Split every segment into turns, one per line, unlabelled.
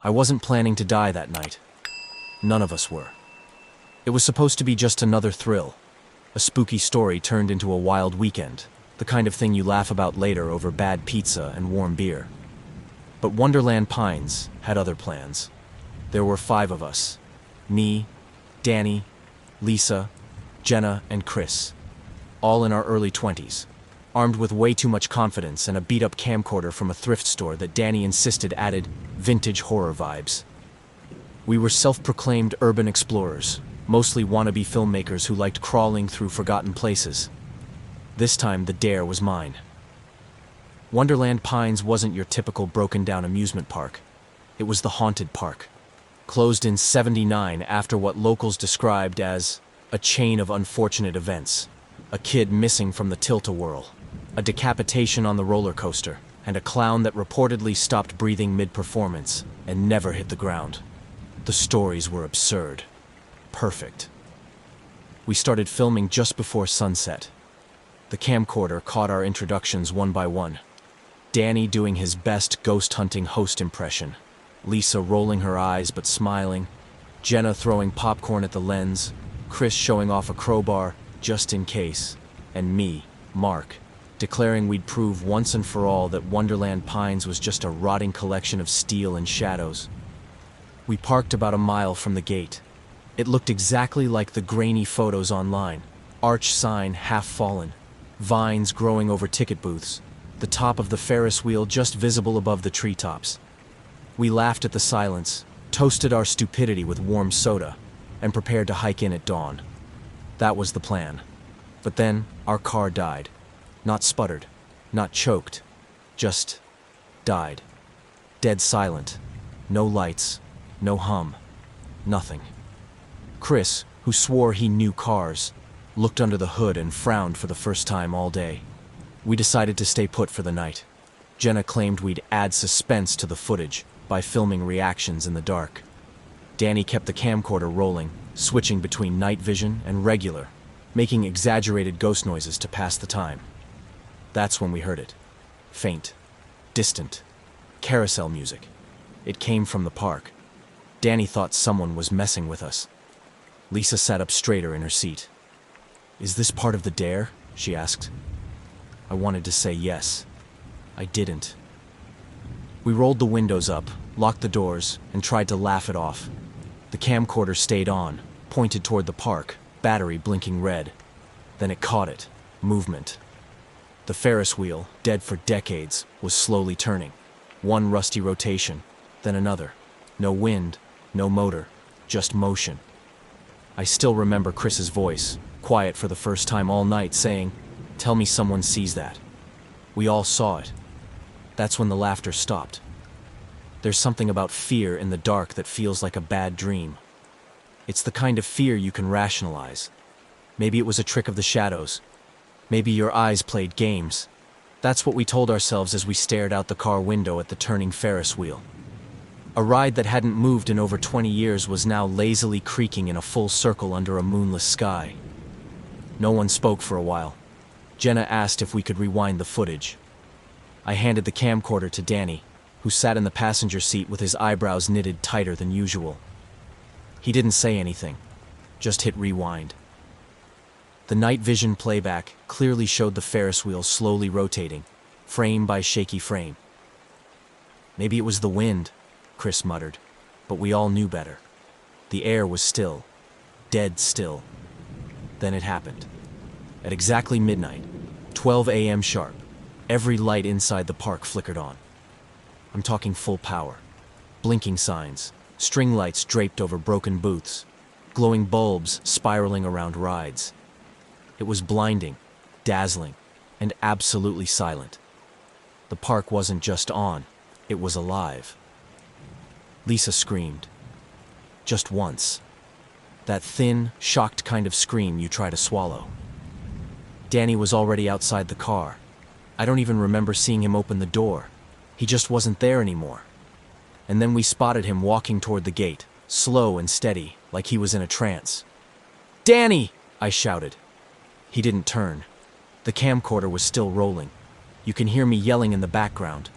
I wasn't planning to die that night. None of us were. It was supposed to be just another thrill. A spooky story turned into a wild weekend, the kind of thing you laugh about later over bad pizza and warm beer. But Wonderland Pines had other plans. There were 5 of us. Me, Danny, Lisa, Jenna, and Chris. All in our early 20s. Armed with way too much confidence and a beat-up camcorder from a thrift store that Danny insisted added vintage horror vibes. We were self-proclaimed urban explorers, mostly wannabe filmmakers who liked crawling through forgotten places. This time the dare was mine. Wonderland Pines wasn't your typical broken-down amusement park. It was the haunted park. Closed in '79 after what locals described as a chain of unfortunate events. A kid missing from the tilt-a-whirl, a decapitation on the roller coaster, and a clown that reportedly stopped breathing mid-performance and never hit the ground. The stories were absurd. Perfect. We started filming just before sunset. The camcorder caught our introductions one by one. Danny doing his best ghost hunting host impression, Lisa rolling her eyes but smiling, Jenna throwing popcorn at the lens, Chris showing off a crowbar just in case, and me, Mark, declaring we'd prove once and for all that Wonderland Pines was just a rotting collection of steel and shadows. We parked about a mile from the gate. It looked exactly like the grainy photos online, arch sign half fallen, vines growing over ticket booths, the top of the Ferris wheel just visible above the treetops. We laughed at the silence, toasted our stupidity with warm soda, and prepared to hike in at dawn. That was the plan. But then, our car died. Not sputtered, not choked, just died. Dead silent. No lights, no hum, nothing. Chris, who swore he knew cars, looked under the hood and frowned for the first time all day. We decided to stay put for the night. Jenna claimed we'd add suspense to the footage by filming reactions in the dark. Danny kept the camcorder rolling, switching between night vision and regular, making exaggerated ghost noises to pass the time. That's when we heard it. Faint, distant, carousel music. It came from the park. Danny thought someone was messing with us. Lisa sat up straighter in her seat. "Is this part of the dare?" she asked. I wanted to say yes. I didn't. We rolled the windows up, locked the doors, and tried to laugh it off. The camcorder stayed on, pointed toward the park, battery blinking red. Then it caught it. Movement. The Ferris wheel, dead for decades, was slowly turning. One rusty rotation, then another. No wind, no motor, just motion. I still remember Chris's voice, quiet for the first time all night, saying, "Tell me someone sees that." We all saw it. That's when the laughter stopped. There's something about fear in the dark that feels like a bad dream. It's the kind of fear you can rationalize. Maybe it was a trick of the shadows. Maybe your eyes played games. That's what we told ourselves as we stared out the car window at the turning Ferris wheel. A ride that hadn't moved in over 20 years was now lazily creaking in a full circle under a moonless sky. No one spoke for a while. Jenna asked if we could rewind the footage. I handed the camcorder to Danny, who sat in the passenger seat with his eyebrows knitted tighter than usual. He didn't say anything, just hit rewind. The night vision playback clearly showed the Ferris wheel slowly rotating, frame by shaky frame. "Maybe it was the wind," Chris muttered, but we all knew better. The air was still, dead still. Then it happened. At exactly midnight, 12 a.m. sharp, every light inside the park flickered on. I'm talking full power. Blinking signs, string lights draped over broken booths, glowing bulbs spiraling around rides. It was blinding, dazzling, and absolutely silent. The park wasn't just on, it was alive. Lisa screamed. Just once. That thin, shocked kind of scream you try to swallow. Danny was already outside the car. I don't even remember seeing him open the door. He just wasn't there anymore. And then we spotted him walking toward the gate, slow and steady, like he was in a trance. "Danny!" I shouted. He didn't turn. The camcorder was still rolling. You can hear me yelling in the background.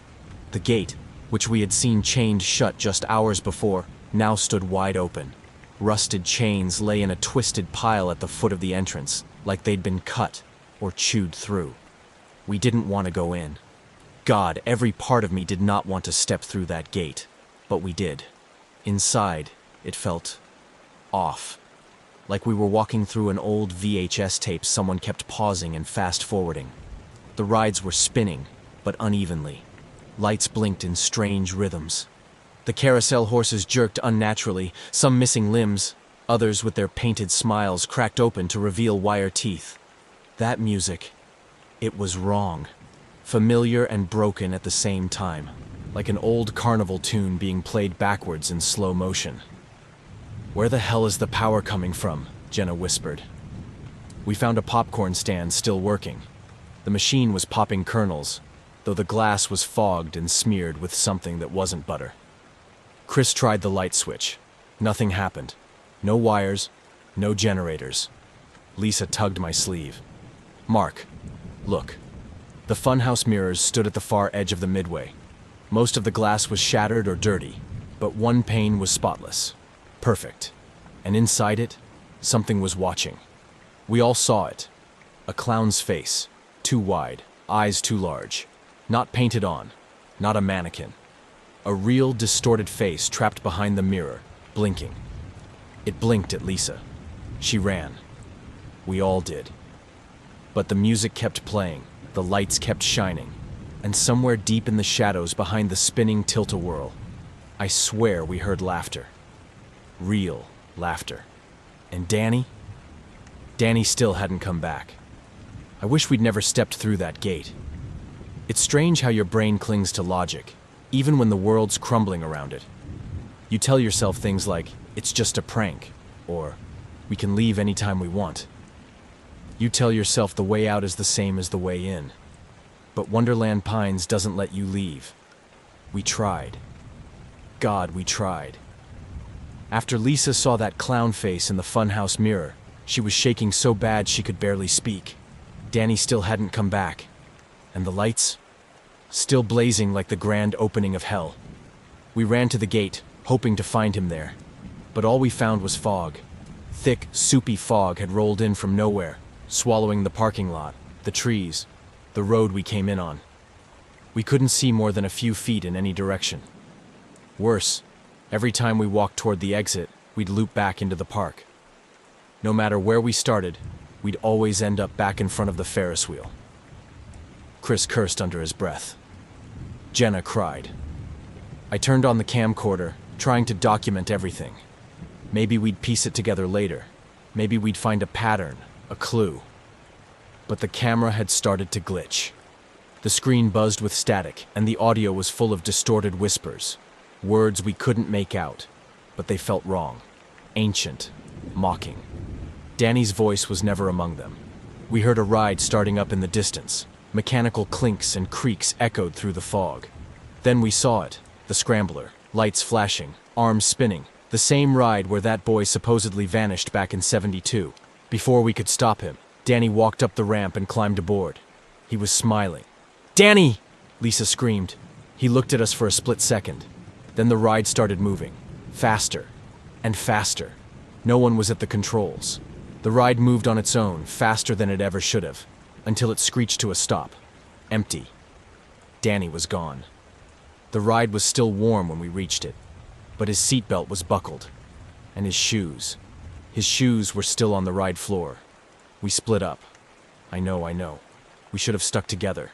The gate, which we had seen chained shut just hours before, now stood wide open. Rusted chains lay in a twisted pile at the foot of the entrance, like they'd been cut or chewed through. We didn't want to go in. God, every part of me did not want to step through that gate, but we did. Inside, it felt off. Like we were walking through an old VHS tape someone kept pausing and fast-forwarding. The rides were spinning, but unevenly. Lights blinked in strange rhythms. The carousel horses jerked unnaturally, some missing limbs, others with their painted smiles cracked open to reveal wire teeth. That music, it was wrong. Familiar and broken at the same time, like an old carnival tune being played backwards in slow motion. "Where the hell is the power coming from?" Jenna whispered. We found a popcorn stand still working. The machine was popping kernels, though the glass was fogged and smeared with something that wasn't butter. Chris tried the light switch. Nothing happened. No wires, no generators. Lisa tugged my sleeve. "Mark, look." The funhouse mirrors stood at the far edge of the midway. Most of the glass was shattered or dirty, but one pane was spotless. Perfect. And inside it, something was watching. We all saw it. A clown's face, too wide, eyes too large. Not painted on, not a mannequin. A real distorted face trapped behind the mirror, blinking. It blinked at Lisa. She ran. We all did. But the music kept playing, the lights kept shining, and somewhere deep in the shadows behind the spinning tilt-a-whirl, I swear we heard laughter. Real laughter. And Danny? Danny still hadn't come back. I wish we'd never stepped through that gate. It's strange how your brain clings to logic, even when the world's crumbling around it. You tell yourself things like, "It's just a prank," or "We can leave anytime we want." You tell yourself the way out is the same as the way in. But Wonderland Pines doesn't let you leave. We tried. God, we tried. After Lisa saw that clown face in the funhouse mirror, she was shaking so bad she could barely speak. Danny still hadn't come back. And the lights? Still blazing like the grand opening of hell. We ran to the gate, hoping to find him there. But all we found was fog. Thick, soupy fog had rolled in from nowhere, swallowing the parking lot, the trees, the road we came in on. We couldn't see more than a few feet in any direction. Worse, every time we walked toward the exit, we'd loop back into the park. No matter where we started, we'd always end up back in front of the Ferris wheel. Chris cursed under his breath. Jenna cried. I turned on the camcorder, trying to document everything. Maybe we'd piece it together later. Maybe we'd find a pattern, a clue. But the camera had started to glitch. The screen buzzed with static, and the audio was full of distorted whispers. Words we couldn't make out, but they felt wrong. Ancient, mocking. Danny's voice was never among them. We heard a ride starting up in the distance. Mechanical clinks and creaks echoed through the fog. Then we saw it, the scrambler, lights flashing, arms spinning, the same ride where that boy supposedly vanished back in '72. Before we could stop him, Danny walked up the ramp and climbed aboard. He was smiling. "Danny!" Lisa screamed. He looked at us for a split second. Then the ride started moving. Faster and faster. No one was at the controls. The ride moved on its own, faster than it ever should have, until it screeched to a stop. Empty. Danny was gone. The ride was still warm when we reached it, but his seatbelt was buckled. And his shoes. His shoes were still on the ride floor. We split up. I know. We should have stuck together.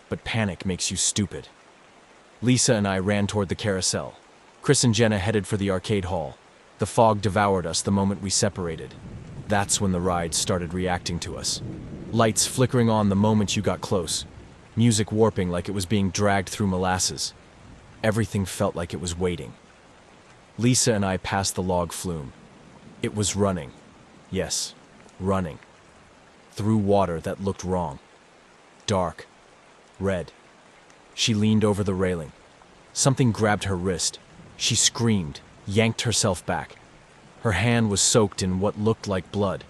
But panic makes you stupid. Lisa and I ran toward the carousel. Chris and Jenna headed for the arcade hall. The fog devoured us the moment we separated. That's when the ride started reacting to us. Lights flickering on the moment you got close. Music warping like it was being dragged through molasses. Everything felt like it was waiting. Lisa and I passed the log flume. It was running. Yes, running. Through water that looked wrong. Dark. Red. She leaned over the railing. Something grabbed her wrist. She screamed, yanked herself back. Her hand was soaked in what looked like blood,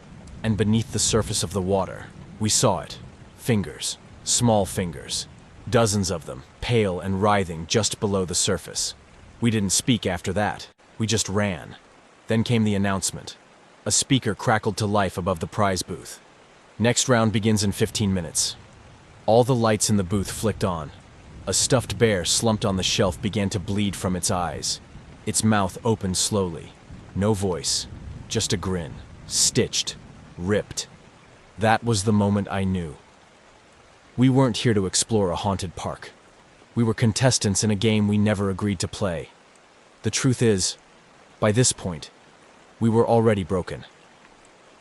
and beneath the surface of the water, we saw it. Fingers. Small fingers. Dozens of them. pale and writhing just below the surface. We didn't speak after that. We just ran. Then came the announcement. A speaker crackled to life above the prize booth. Next round begins in 15 minutes. All the lights in the booth flicked on. A stuffed bear slumped on the shelf began to bleed from its eyes. Its mouth opened slowly. No voice, just a grin. Stitched, ripped. That was the moment I knew. We weren't here to explore a haunted park. We were contestants in a game we never agreed to play. The truth is, by this point, we were already broken.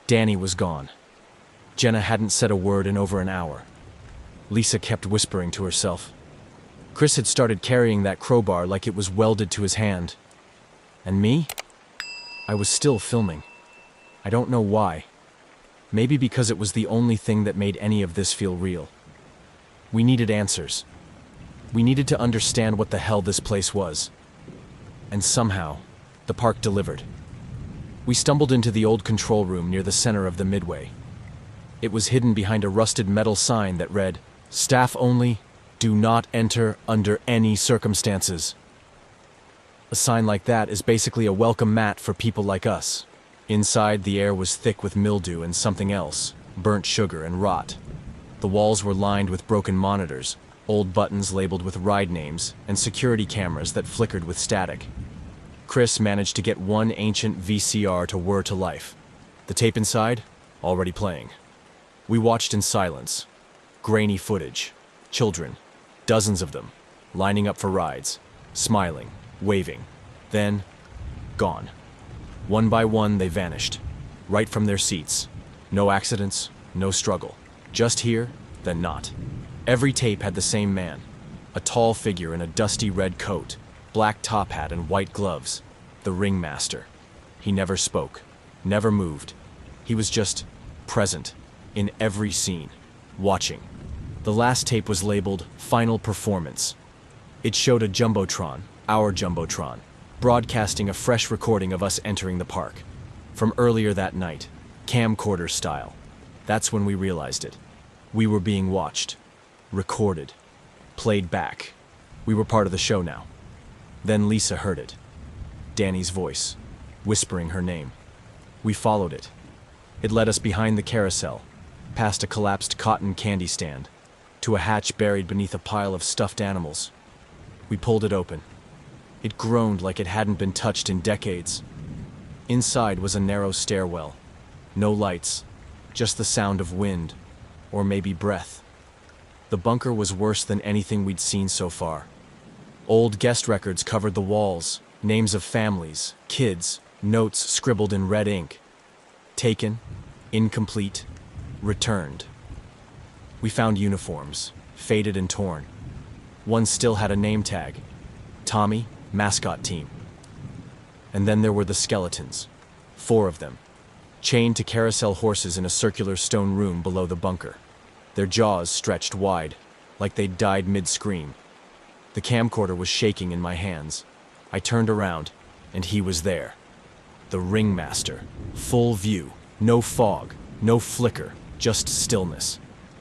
Danny was gone. Jenna hadn't said a word in over an hour. Lisa kept whispering to herself. Chris had started carrying that crowbar like it was welded to his hand. And me? I was still filming. I don't know why. Maybe because it was the only thing that made any of this feel real. We needed answers. We needed to understand what the hell this place was. And somehow, the park delivered. We stumbled into the old control room near the center of the midway. It was hidden behind a rusted metal sign that read, "Staff only, do not enter under any circumstances." A sign like that is basically a welcome mat for people like us. Inside, the air was thick with mildew and something else, burnt sugar and rot. The walls were lined with broken monitors, old buttons labeled with ride names, and security cameras that flickered with static. Chris managed to get one ancient VCR to whir to life. The tape inside, already playing. We watched in silence. Grainy footage. Children. Dozens of them. Lining up for rides. Smiling. Waving. Then, gone. One by one, they vanished. Right from their seats. No accidents, no struggle. Just here, then not. Every tape had the same man. A tall figure in a dusty red coat, black top hat and white gloves. The ringmaster. He never spoke. Never moved. He was just present. In every scene. Watching. The last tape was labeled Final Performance. It showed a jumbotron, our jumbotron, broadcasting a fresh recording of us entering the park. From earlier that night, camcorder style. That's when we realized it. We were being watched. Recorded. Played back. We were part of the show now. Then Lisa heard it. Danny's voice, whispering her name. We followed it. It led us behind the carousel, past a collapsed cotton candy stand, to a hatch buried beneath a pile of stuffed animals. We pulled it open. It groaned like it hadn't been touched in decades. Inside was a narrow stairwell. No lights, just the sound of wind, or maybe breath. The bunker was worse than anything we'd seen so far. Old guest records covered the walls, names of families, kids, notes scribbled in red ink. Taken, incomplete, returned. We found uniforms, faded and torn. One still had a name tag. Tommy, mascot team. And then there were the skeletons. 4 of them. Chained to carousel horses in a circular stone room below the bunker. Their jaws stretched wide, like they'd died mid-scream. The camcorder was shaking in my hands. I turned around, and he was there. The ringmaster. Full view. No fog. No flicker. Just stillness.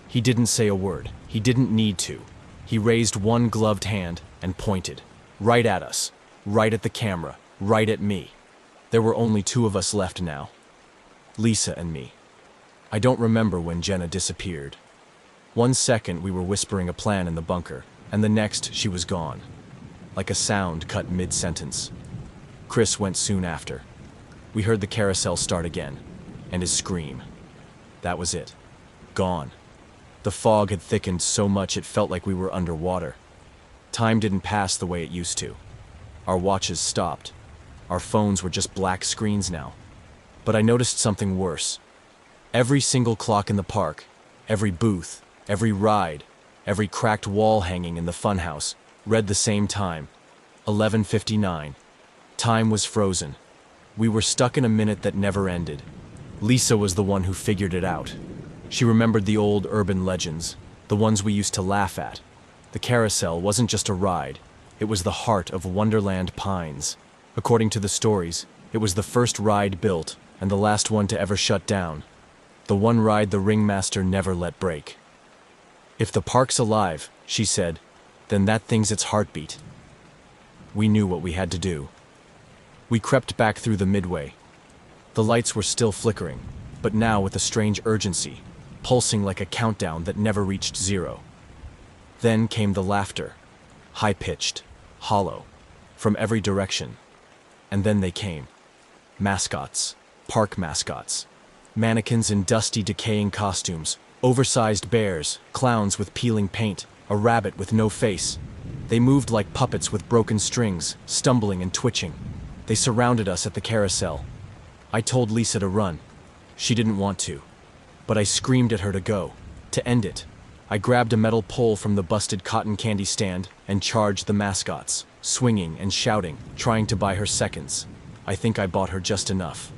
He didn't say a word. He didn't need to. He raised one gloved hand and pointed. Right at us. Right at the camera. Right at me. There were only 2 of us left now. Lisa and me. I don't remember when Jenna disappeared. 1 second we were whispering a plan in the bunker, and the next she was gone. Like a sound cut mid-sentence. Chris went soon after. We heard the carousel start again, and his scream. That was it. Gone. The fog had thickened so much it felt like we were underwater. Time didn't pass the way it used to. Our watches stopped. Our phones were just black screens now. But I noticed something worse. Every single clock in the park, every booth, every ride, every cracked wall hanging in the funhouse, read the same time. 11:59. Time was frozen. We were stuck in a minute that never ended. Lisa was the one who figured it out. She remembered the old urban legends, the ones we used to laugh at. The carousel wasn't just a ride. It was the heart of Wonderland Pines. According to the stories, it was the first ride built and the last one to ever shut down. The one ride the ringmaster never let break. If the park's alive, she said, then that thing's its heartbeat. We knew what we had to do. We crept back through the midway. The lights were still flickering, but now with a strange urgency, pulsing like a countdown that never reached zero. Then came the laughter, high-pitched, hollow, from every direction. And then they came. Mascots, park mascots, mannequins in dusty, decaying costumes, oversized bears, clowns with peeling paint, a rabbit with no face. They moved like puppets with broken strings, stumbling and twitching. They surrounded us at the carousel. I told Lisa to run. She didn't want to, but I screamed at her to go, to end it. I grabbed a metal pole from the busted cotton candy stand and charged the mascots, swinging and shouting, trying to buy her seconds. I think I bought her just enough.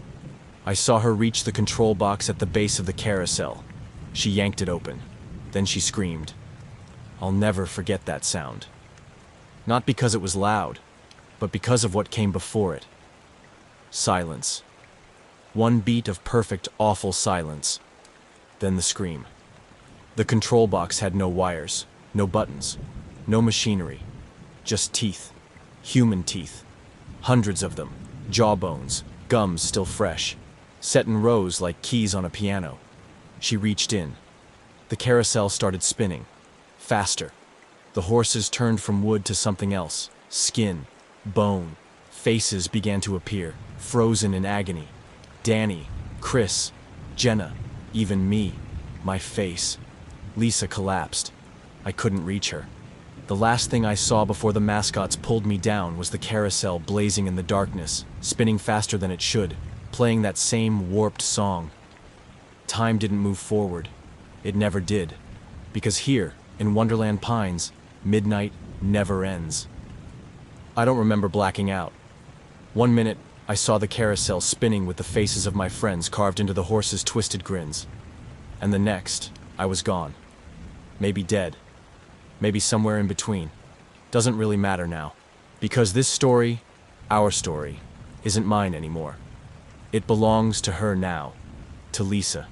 I saw her reach the control box at the base of the carousel. She yanked it open. Then she screamed. I'll never forget that sound. Not because it was loud, but because of what came before it. Silence. One beat of perfect, awful silence. Then the scream. The control box had no wires, no buttons, no machinery. Just teeth. Human teeth. Hundreds of them. Jawbones. Gums still fresh. Set in rows like keys on a piano. She reached in. The carousel started spinning. Faster. The horses turned from wood to something else. Skin. Bone. Faces began to appear, frozen in agony. Danny. Chris. Jenna. Even me. My face. Lisa collapsed. I couldn't reach her. The last thing I saw before the mascots pulled me down was the carousel blazing in the darkness, spinning faster than it should, playing that same warped song. Time didn't move forward. It never did. Because here, in Wonderland Pines, midnight never ends. I don't remember blacking out. One minute, I saw the carousel spinning with the faces of my friends carved into the horses' twisted grins. And the next, I was gone. Maybe dead. Maybe somewhere in between. Doesn't really matter now. Because this story, our story, isn't mine anymore. It belongs to her now. To Lisa.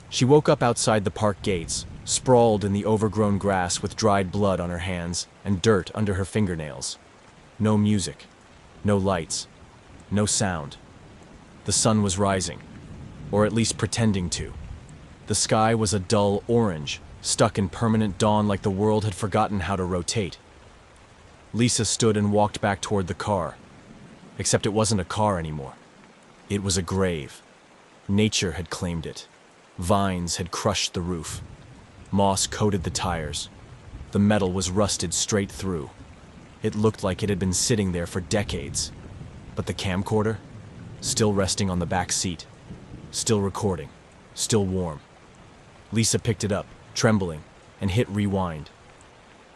She woke up outside the park gates, sprawled in the overgrown grass with dried blood on her hands and dirt under her fingernails. No music. No lights. No sound. The sun was rising. Or at least pretending to. The sky was a dull orange, stuck in permanent dawn like the world had forgotten how to rotate. Lisa stood and walked back toward the car. Except it wasn't a car anymore. It was a grave. Nature had claimed it. Vines had crushed the roof. Moss coated the tires. The metal was rusted straight through. It looked like it had been sitting there for decades. But the camcorder? Still resting on the back seat. Still recording. Still warm. Lisa picked it up, trembling, and hit rewind.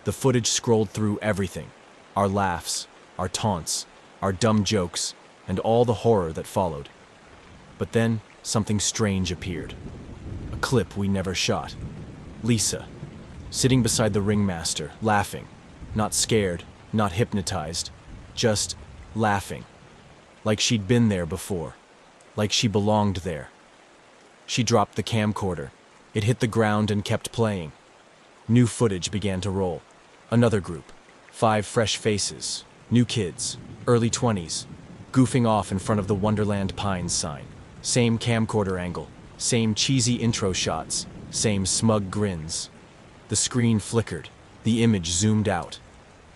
The footage scrolled through everything. Our laughs, our taunts, our dumb jokes, and all the horror that followed. But then, something strange appeared. A clip we never shot. Lisa, sitting beside the ringmaster, laughing. Not scared, not hypnotized. Just laughing. Like she'd been there before. Like she belonged there. She dropped the camcorder. It hit the ground and kept playing. New footage began to roll. Another group. 5 fresh faces. New kids. Early 20s. Goofing off in front of the Wonderland Pines sign. Same camcorder angle. Same cheesy intro shots. Same smug grins. The screen flickered. The image zoomed out.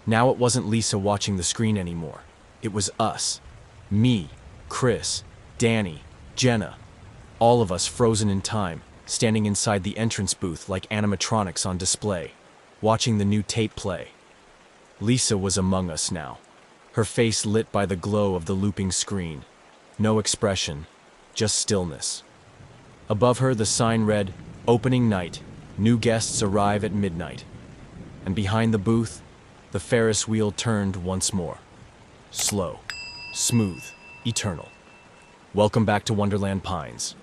Now it wasn't Lisa watching the screen anymore. It was us. Me. Chris. Danny. Jenna. All of us frozen in time, standing inside the entrance booth like animatronics on display, watching the new tape play. Lisa was among us now, her face lit by the glow of the looping screen. No expression, just stillness. Above her, the sign read, "Opening night. New guests arrive at midnight." And behind the booth, the Ferris wheel turned once more. Slow, smooth, eternal. Welcome back to Wonderland Pines.